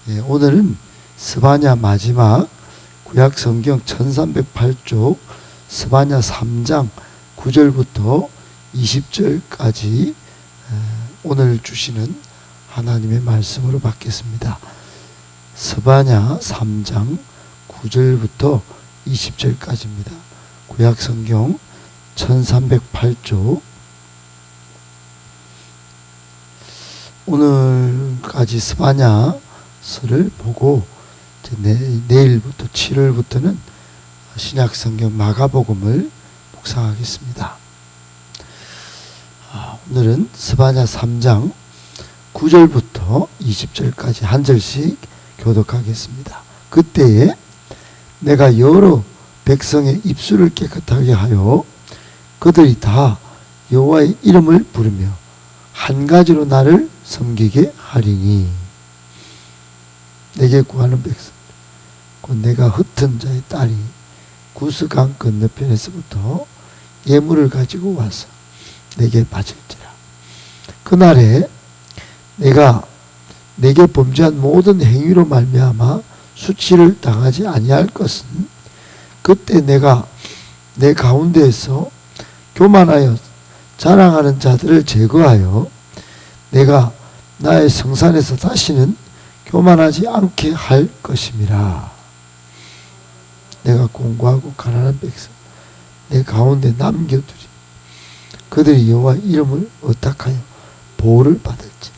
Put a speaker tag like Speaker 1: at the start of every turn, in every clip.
Speaker 1: 오늘은 스바냐 마지막 구약 성경 1308쪽 스바냐 3장 9절부터 20절까지 오늘 주시는 하나님의 말씀으로 받겠습니다. 스바냐 3장 9절부터 20절까지입니다. 구약 성경 1308쪽 오늘까지 스바냐서를 보고 내일부터 7월부터는 신약성경 마가복음을 묵상하겠습니다. 오늘은 스바냐 3장 9절부터 20절까지 한 절씩 교독하겠습니다. 그때에 내가 여러 백성의 입술을 깨끗하게 하여 그들이 다 여호와의 이름을 부르며 한 가지로 나를 섬기게 하리니 내게 구하는 백성 곧 내가 흩은 자의 딸이 구스강 건너편에서부터 예물을 가지고 와서 내게 바칠지라. 그날에 내가 내게 범죄한 모든 행위로 말미암아 수치를 당하지 아니할 것은 그때 내가 내 가운데에서 교만하여 자랑하는 자들을 제거하여 내가 나의 성산에서 다시는 교만하지 않게 할 것임이라. 내가 공고하고 가난한 백성 내 가운데 남겨두리. 그들이 여호와 이름을 의탁하여 보호를 받을지.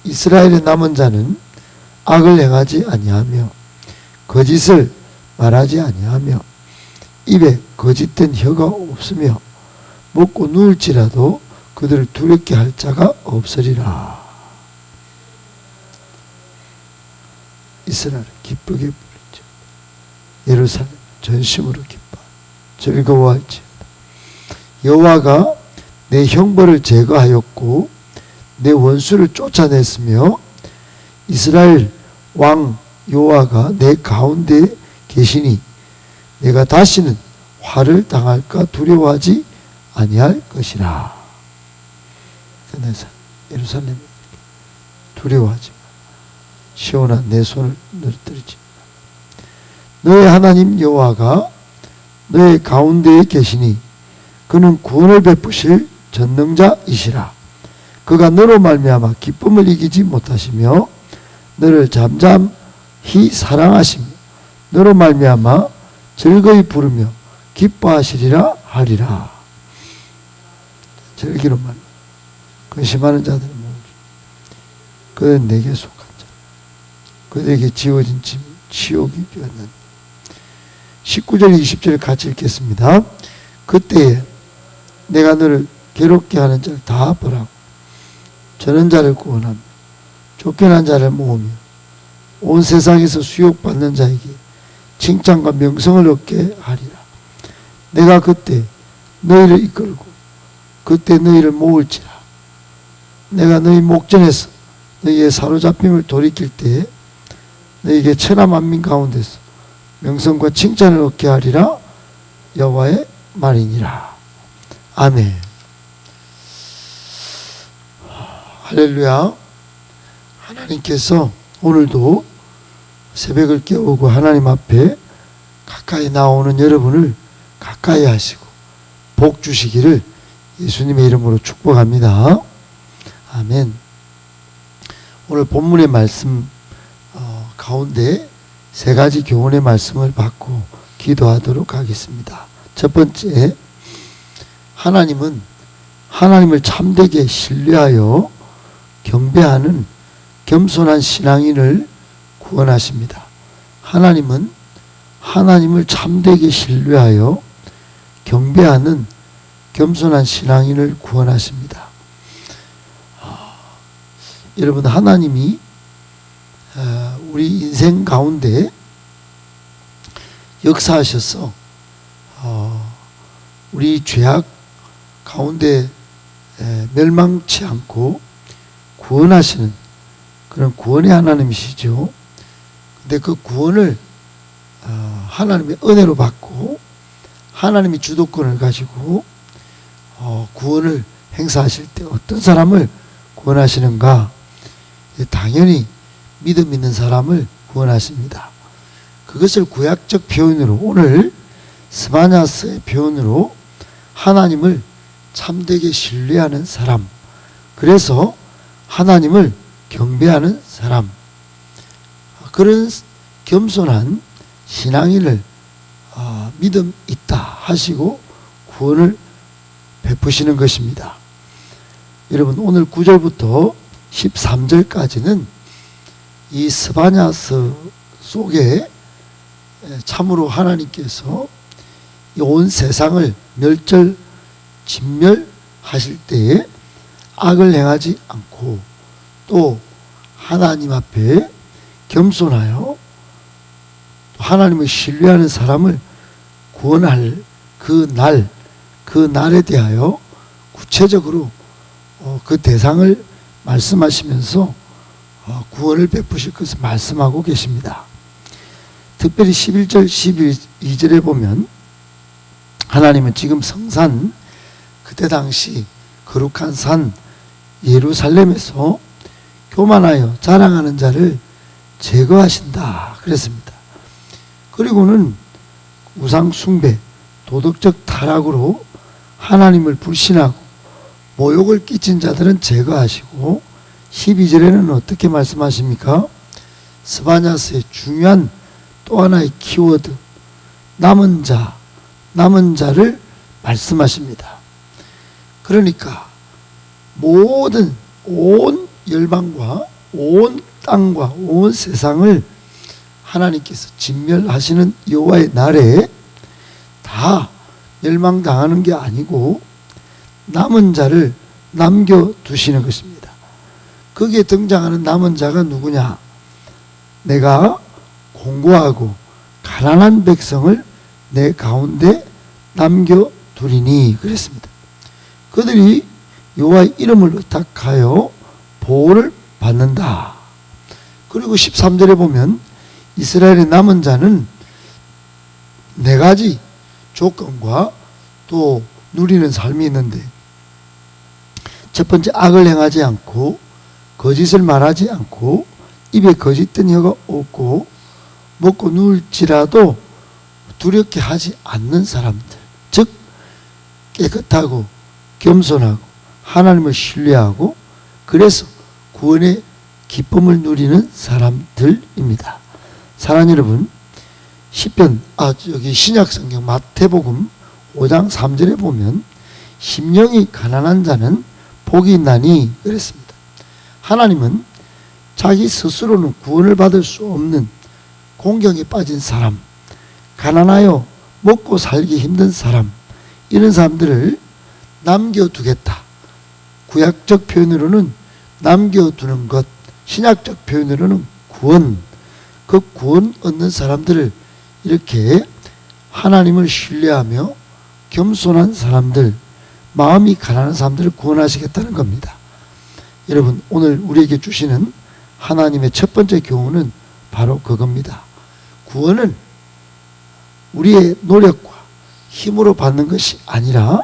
Speaker 1: 이스라엘의 남은 자는 악을 행하지 아니하며 거짓을 말하지 아니하며 입에 거짓된 혀가 없으며 먹고 누울지라도 그들을 두렵게 할 자가 없으리라. 이스라엘 기쁘게 부르죠. 예루살렘 전심으로 기뻐 즐거워할지어다. 여호와가 내 형벌을 제거하였고 내 원수를 쫓아냈으며 이스라엘 왕 여호와가 내 가운데 계시니 내가 다시는 화를 당할까 두려워하지 아니할 것이라. 그래서 예루살렘 두려워하지 마. 시온아 내 손을 늘뜨리지 마. 너의 하나님 여호와가 너의 가운데에 계시니 그는 구원을 베푸실 전능자이시라. 그가 너로 말미암아 기쁨을 이기지 못하시며 너를 잠잠히 사랑하시며 너로 말미암아 즐거이 부르며 기뻐하시리라 하리라. 즐기로 말미암아 근심하는 자들은 모으리. 그는 내게 속한 자 그들에게 지어진 짐 치욕이 되었느니. 19절 20절 같이 읽겠습니다. 그때에 내가 너를 괴롭게 하는 자를 다 벌하고 저는 자를 구원하며 쫓겨난 자를 모으며 온 세상에서 수욕받는 자에게 칭찬과 명성을 얻게 하리라. 내가 그때 너희를 이끌고 그때 너희를 모을지라. 내가 너희 목전에서 너희의 사로잡힘을 돌이킬 때에 너희에게 천하 만민 가운데서 명성과 칭찬을 얻게 하리라. 여호와의 말이니라. 아멘. 할렐루야. 하나님께서 오늘도 새벽을 깨우고 하나님 앞에 가까이 나오는 여러분을 가까이 하시고 복 주시기를 예수님의 이름으로 축복합니다. 아멘. 오늘 본문의 말씀 가운데 세 가지 교훈의 말씀을 받고 기도하도록 하겠습니다. 첫 번째, 하나님은 하나님을 참되게 신뢰하여 경배하는 겸손한 신앙인을 구원하십니다. 하나님은 하나님을 참되게 신뢰하여 경배하는 겸손한 신앙인을 구원하십니다. 여러분, 하나님이 우리 인생 가운데 역사하셔서 우리 죄악 가운데 멸망치 않고 구원하시는 그런 구원의 하나님이시죠. 근데 그 구원을 하나님의 은혜로 받고 하나님이 주도권을 가지고 구원을 행사하실 때 어떤 사람을 구원하시는가? 당연히 믿음 있는 사람을 구원하십니다. 그것을 구약적 표현으로 오늘 스바냐스의 표현으로 하나님을 참되게 신뢰하는 사람, 그래서 하나님을 경배하는 사람, 그런 겸손한 신앙인을 믿음 있다 하시고 구원을 베푸시는 것입니다. 여러분, 오늘 9절부터 13절까지는 이 스바냐서 속에 참으로 하나님께서 온 세상을 진멸하실 때에 악을 행하지 않고 또 하나님 앞에 겸손하여 하나님을 신뢰하는 사람을 구원할 그 날에 대하여 구체적으로 그 대상을 말씀하시면서 구원을 베푸실 것을 말씀하고 계십니다. 특별히 11절 12절에 보면 하나님은 지금 성산, 그때 당시 거룩한 산 예루살렘에서 교만하여 자랑하는 자를 제거하신다 그랬습니다. 그리고는 우상 숭배, 도덕적 타락으로 하나님을 불신하고 모욕을 끼친 자들은 제거하시고 12절에는 어떻게 말씀하십니까? 스바냐스의 중요한 또 하나의 키워드, 남은 자를 말씀하십니다. 그러니까 온 열방과 온 땅과 온 세상을 하나님께서 진멸하시는 여호와의 날에 다 멸망당하는 게 아니고 남은 자를 남겨두시는 것입니다. 거기에 등장하는 남은 자가 누구냐? 내가 공고하고 가난한 백성을 내 가운데 남겨두리니 그랬습니다. 그들이 여호와의 이름을 의탁하여 보호를 받는다. 그리고 13절에 보면 이스라엘의 남은 자는 4가지 조건과 또 누리는 삶이 있는데, 첫 번째, 악을 행하지 않고 거짓을 말하지 않고 입에 거짓된 혀가 없고 먹고 누울지라도 두렵게 하지 않는 사람들, 즉 깨끗하고 겸손하고 하나님을 신뢰하고 그래서 구원의 기쁨을 누리는 사람들입니다. 사랑하는 여러분, 신약성경 마태복음 5장 3절에 보면 심령이 가난한 자는 복이 있나니 그랬습니다. 하나님은 자기 스스로는 구원을 받을 수 없는 공경에 빠진 사람, 가난하여 먹고 살기 힘든 사람, 이런 사람들을 남겨두겠다. 구약적 표현으로는 남겨두는 것, 신약적 표현으로는 구원, 그 구원 얻는 사람들을 이렇게 하나님을 신뢰하며 겸손한 사람들, 마음이 가난한 사람들을 구원하시겠다는 겁니다. 여러분, 오늘 우리에게 주시는 하나님의 첫 번째 교훈은 바로 그겁니다. 구원은 우리의 노력과 힘으로 받는 것이 아니라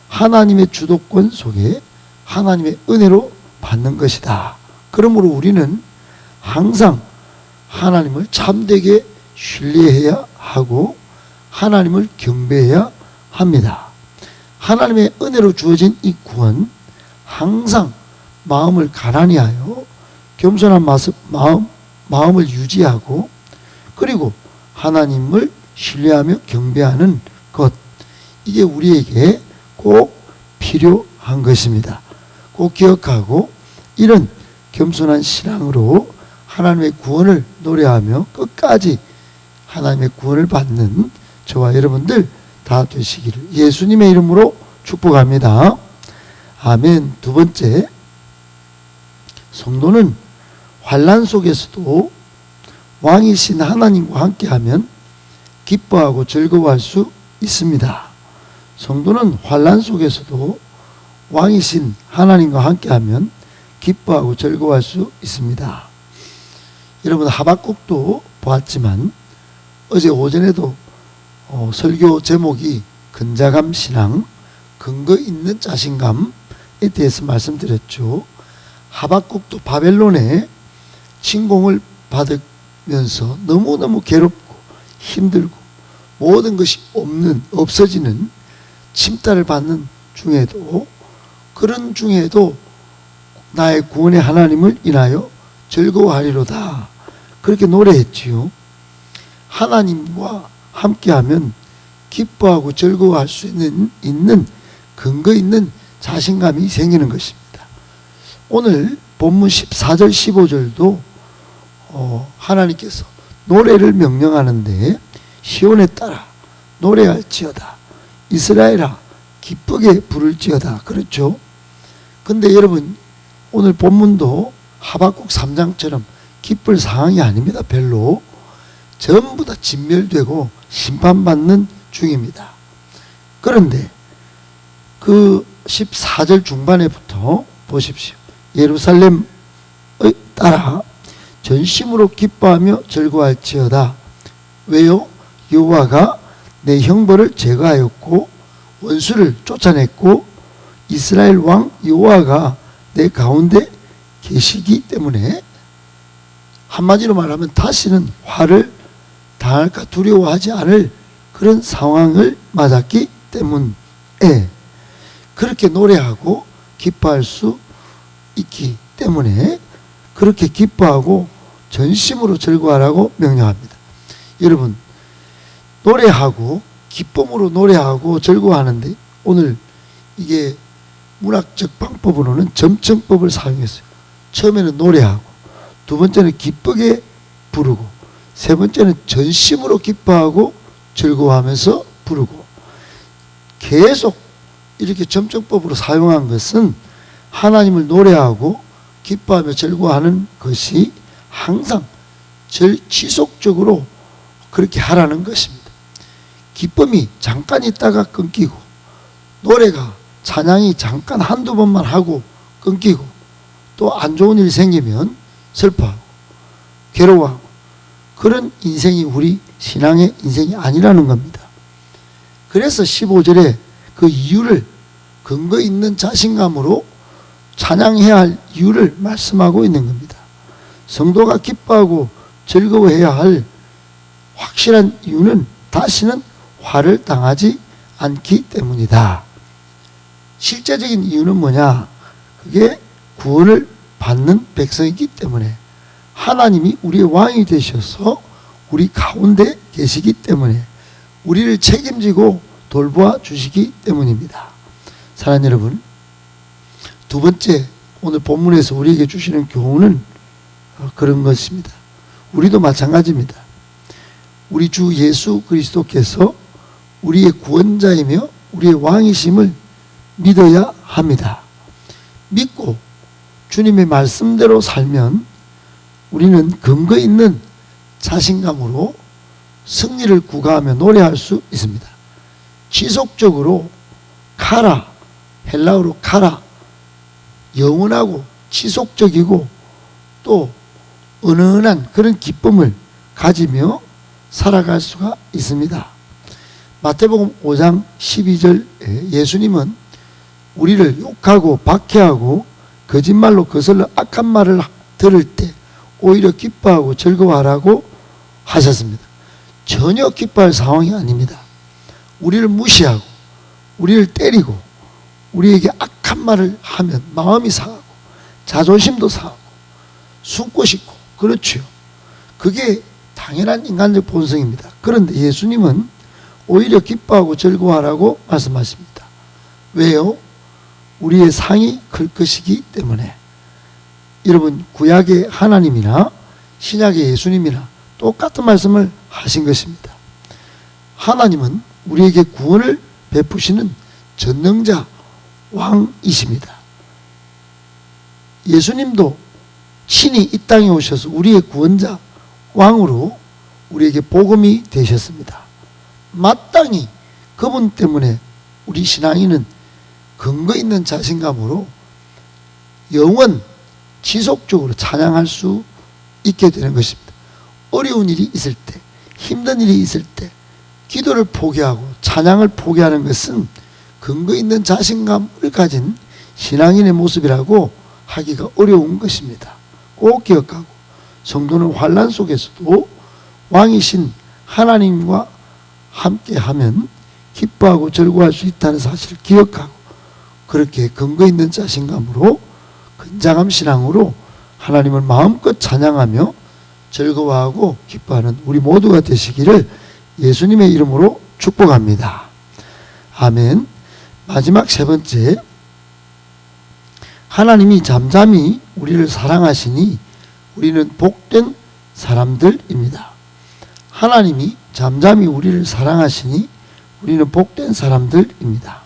Speaker 1: 하나님의 주도권 속에 하나님의 은혜로 받는 것이다. 그러므로 우리는 항상 하나님을 참되게 신뢰해야 하고 하나님을 경배해야 합니다. 하나님의 은혜로 주어진 이 구원, 항상 마음을 가난히 하여 겸손한 마음을 유지하고 그리고 하나님을 신뢰하며 경배하는 것, 이게 우리에게 꼭 필요한 것입니다. 꼭 기억하고 이런 겸손한 신앙으로 하나님의 구원을 노래하며 끝까지 하나님의 구원을 받는 저와 여러분들 다 되시기를 예수님의 이름으로 축복합니다. 아멘. 두 번째, 성도는 환난 속에서도 왕이신 하나님과 함께하면 기뻐하고 즐거워할 수 있습니다. 성도는 환난 속에서도 왕이신 하나님과 함께하면 기뻐하고 즐거워할 수 있습니다. 여러분, 하박국도 보았지만 어제 오전에도 설교 제목이 근자감 신앙, 근거 있는 자신감에 대해서 말씀드렸죠. 하박국도 바벨론에 침공을 받으면서 너무너무 괴롭고 힘들고 모든 것이 없어지는 침탈을 받는 중에도, 그런 중에도 나의 구원의 하나님을 인하여 즐거워하리로다, 그렇게 노래했지요. 하나님과 함께하면 기뻐하고 즐거워할 수 있는 근거 있는 자신감이 생기는 것입니다. 오늘 본문 14절 15절도 하나님께서 노래를 명령하는데 시온에 따라 노래할지어다, 이스라엘아 기쁘게 부를지어다, 그렇죠? 근데 여러분, 오늘 본문도 하박국 3장처럼 기쁠 상황이 아닙니다. 별로. 전부 다 진멸되고 심판받는 중입니다. 그런데 그 14절 중반에부터 보십시오. 예루살렘의 따라 전심으로 기뻐하며 즐거워할지어다. 왜요? 여호와가 내 형벌을 제거하였고 원수를 쫓아냈고 이스라엘 왕 여호와가 내 가운데 계시기 때문에, 한마디로 말하면 다시는 화를 당할까 두려워하지 않을 그런 상황을 맞았기 때문에 그렇게 노래하고 기뻐할 수 있기 때문에 그렇게 기뻐하고 전심으로 즐거워하라고 명령합니다. 여러분, 노래하고 기쁨으로 노래하고 즐거워하는데, 오늘 이게 문학적 방법으로는 점층법을 사용했어요. 처음에는 노래하고, 두 번째는 기쁘게 부르고, 세 번째는 전심으로 기뻐하고 즐거워하면서 부르고, 계속 이렇게 점층법으로 사용한 것은 하나님을 노래하고 기뻐하며 즐거워하는 것이 항상 지속적으로 그렇게 하라는 것입니다. 기쁨이 잠깐 있다가 끊기고, 노래가 찬양이 잠깐 한두 번만 하고 끊기고, 또 안 좋은 일이 생기면 슬퍼하고 괴로워하고, 그런 인생이 우리 신앙의 인생이 아니라는 겁니다. 그래서 15절에 그 이유를, 근거 있는 자신감으로 찬양해야 할 이유를 말씀하고 있는 겁니다. 성도가 기뻐하고 즐거워해야 할 확실한 이유는 다시는 화를 당하지 않기 때문이다. 실제적인 이유는 뭐냐? 그게 구원을 받는 백성이기 때문에, 하나님이 우리의 왕이 되셔서 우리 가운데 계시기 때문에, 우리를 책임지고 돌보아 주시기 때문입니다. 사랑하는 여러분, 두 번째, 오늘 본문에서 우리에게 주시는 교훈은 그런 것입니다. 우리도 마찬가지입니다. 우리 주 예수 그리스도께서 우리의 구원자이며 우리의 왕이심을 믿어야 합니다. 믿고 주님의 말씀대로 살면 우리는 근거 있는 자신감으로 승리를 구가하며 노래할 수 있습니다. 지속적으로 카라, 헬라어로 카라, 영원하고 지속적이고 또 은은한 그런 기쁨을 가지며 살아갈 수가 있습니다. 마태복음 5장 12절에 예수님은 우리를 욕하고 박해하고 거짓말로 거슬러 악한 말을 들을 때 오히려 기뻐하고 즐거워하라고 하셨습니다. 전혀 기뻐할 상황이 아닙니다. 우리를 무시하고 우리를 때리고 우리에게 악한 말을 하면 마음이 상하고 자존심도 상하고 숨고 싶고, 그렇죠. 그게 당연한 인간적 본성입니다. 그런데 예수님은 오히려 기뻐하고 즐거워하라고 말씀하십니다. 왜요? 우리의 상이 클 것이기 때문에. 여러분, 구약의 하나님이나 신약의 예수님이나 똑같은 말씀을 하신 것입니다. 하나님은 우리에게 구원을 베푸시는 전능자 왕이십니다. 예수님도 친히 이 땅에 오셔서 우리의 구원자 왕으로 우리에게 복음이 되셨습니다. 마땅히 그분 때문에 우리 신앙인은 근거 있는 자신감으로 영원 지속적으로 찬양할 수 있게 되는 것입니다. 어려운 일이 있을 때, 힘든 일이 있을 때 기도를 포기하고 찬양을 포기하는 것은 근거 있는 자신감을 가진 신앙인의 모습이라고 하기가 어려운 것입니다. 꼭 기억하고, 성도는 환난 속에서도 왕이신 하나님과 함께하면 기뻐하고 즐거워할 수 있다는 사실을 기억하고 그렇게 근거 있는 자신감으로 건장한 신앙으로 하나님을 마음껏 찬양하며 즐거워하고 기뻐하는 우리 모두가 되시기를 예수님의 이름으로 축복합니다. 아멘. 마지막 세 번째, 하나님이 잠잠히 우리를 사랑하시니 우리는 복된 사람들입니다. 하나님이 잠잠히 우리를 사랑하시니 우리는 복된 사람들입니다.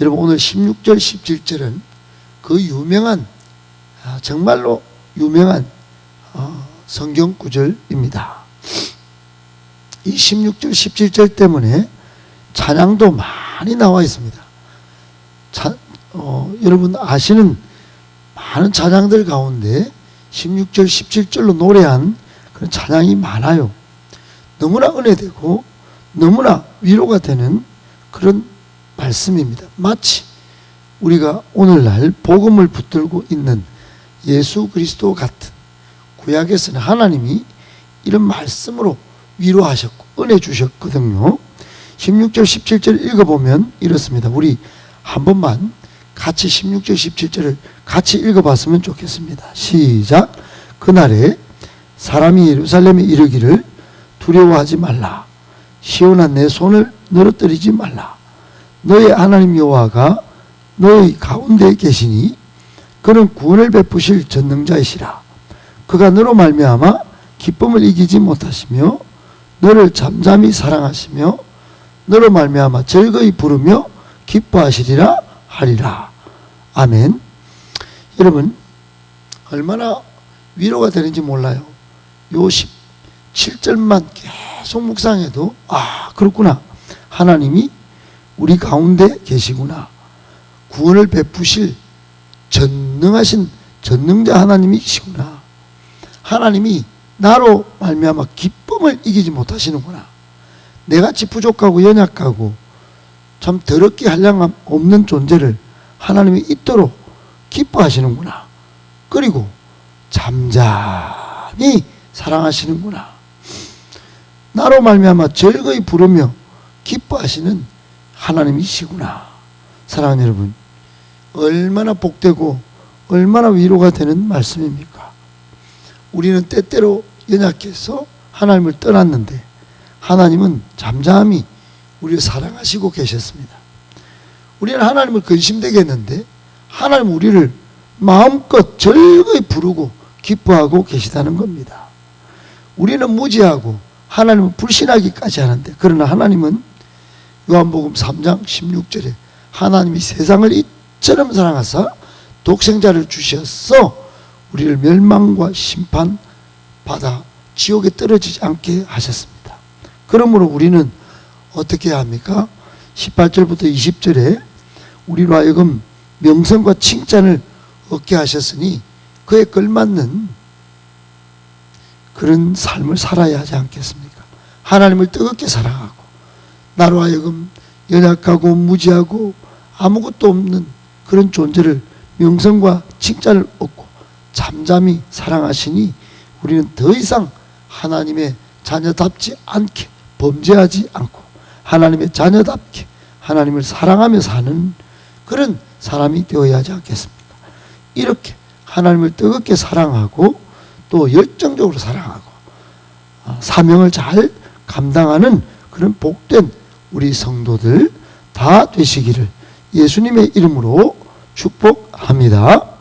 Speaker 1: 여러분, 오늘 16절 17절은 그 유명한, 정말로 유명한 성경 구절입니다. 이 16절 17절 때문에 찬양도 많이 나와 있습니다. 여러분 아시는 많은 찬양들 가운데 16절 17절로 노래한 그런 찬양이 많아요. 너무나 은혜되고 너무나 위로가 되는 그런 말씀입니다. 마치 우리가 오늘날 복음을 붙들고 있는 예수 그리스도 같은, 구약에서는 하나님이 이런 말씀으로 위로하셨고 은혜 주셨거든요. 16절 17절 읽어보면 이렇습니다. 우리 한 번만 같이 16절 17절을 같이 읽어봤으면 좋겠습니다. 시작. 그날에 사람이 예루살렘에 이르기를 두려워하지 말라. 시온아 내 손을 늘어뜨리지 말라. 너의 하나님 여호와가 너의 가운데 계시니 그는 구원을 베푸실 전능자이시라. 그가 너로 말미암아 기쁨을 이기지 못하시며 너를 잠잠히 사랑하시며 너로 말미암아 즐거이 부르며 기뻐하시리라 하리라. 아멘. 여러분 얼마나 위로가 되는지 몰라요. 요 17절만 계속 묵상해도 그렇구나. 하나님이 우리 가운데 계시구나. 구원을 베푸실 전능하신 전능자 하나님이시구나. 하나님이 나로 말미암아 기쁨을 이기지 못하시는구나. 내같이 부족하고 연약하고 참 더럽게 한량함 없는 존재를 하나님이 있도록 기뻐하시는구나. 그리고 잠잠히 사랑하시는구나. 나로 말미암아 즐거이 부르며 기뻐하시는 하나님이시구나. 사랑하는 여러분, 얼마나 복되고 얼마나 위로가 되는 말씀입니까? 우리는 때때로 연약해서 하나님을 떠났는데 하나님은 잠잠히 우리를 사랑하시고 계셨습니다. 우리는 하나님을 근심되게 했는데 하나님은 우리를 마음껏 즐거이 부르고 기뻐하고 계시다는 겁니다. 우리는 무지하고 하나님은 불신하기까지 하는데, 그러나 하나님은 요한복음 3장 16절에 하나님이 세상을 이처럼 사랑하사 독생자를 주셔서 우리를 멸망과 심판 받아 지옥에 떨어지지 않게 하셨습니다. 그러므로 우리는 어떻게 해야 합니까? 18절부터 20절에 우리로 하여금 명성과 칭찬을 얻게 하셨으니 그에 걸맞는 그런 삶을 살아야 하지 않겠습니까? 하나님을 뜨겁게 사랑하고 나로 하여금 연약하고 무지하고 아무것도 없는 그런 존재를 명성과 칭찬을 얻고 잠잠히 사랑하시니 우리는 더 이상 하나님의 자녀답지 않게 범죄하지 않고 하나님의 자녀답게 하나님을 사랑하며 사는 그런 사람이 되어야 하지 않겠습니까? 이렇게 하나님을 뜨겁게 사랑하고 또 열정적으로 사랑하고 사명을 잘 감당하는 그런 복된 우리 성도들 다 되시기를 예수님의 이름으로 축복합니다.